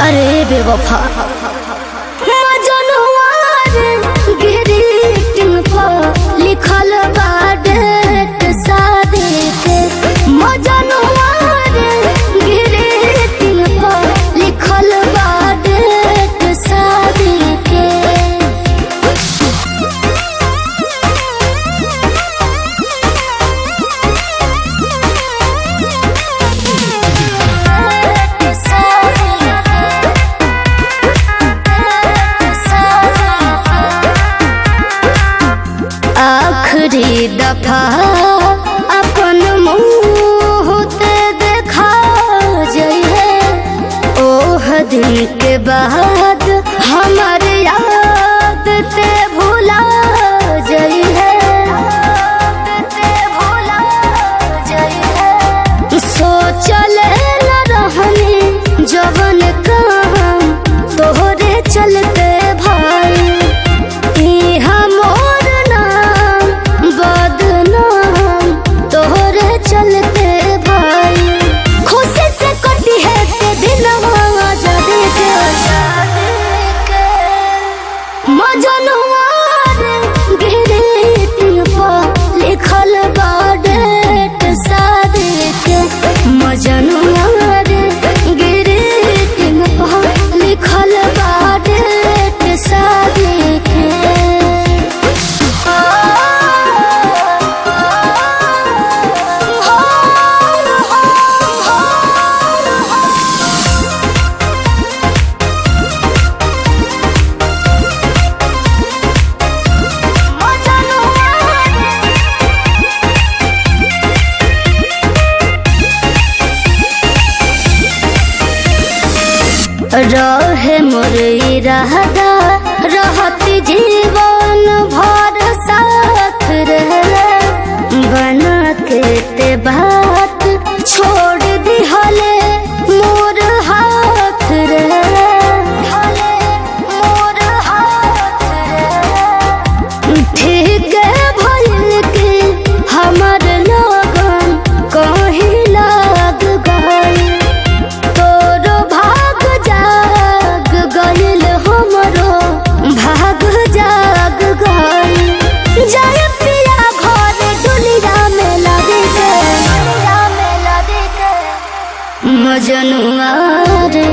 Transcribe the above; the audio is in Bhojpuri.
अरे बेवफा मजनुआ रे ग्रीटिंग पर लिखल बा डेट शादी के। मजनुआ रे ग्रीटिंग पर लिखल बा डेट शादी के। आखिरी दफा अपन मुँह ते देखा जाइए ओह दिन के बाद हमार याद ते भुला जाइए। सोचल न रहनी जवन काम तोहरे चलते भाई चलते भाई। खुशी से कटी है ते दिन आजादी के। मजनुआ रे ग्रीटिंग पर लिखल बा डेट शादी के। मजनुआ रे ग्रीटिंग पर लिखल बा डेट शादी के। रहे मोर इरादा रहत जीवन भर साथ रहे बना के ते बात छोड़ दिहले मोर हाथ रहे। ठीक भइल के हमर लगन कहीं लाग गई तोरो भाग जाग गइल हमरो भाग जाग गइल। जय पिया घर दुनिया में लगे के। मजनुआ रे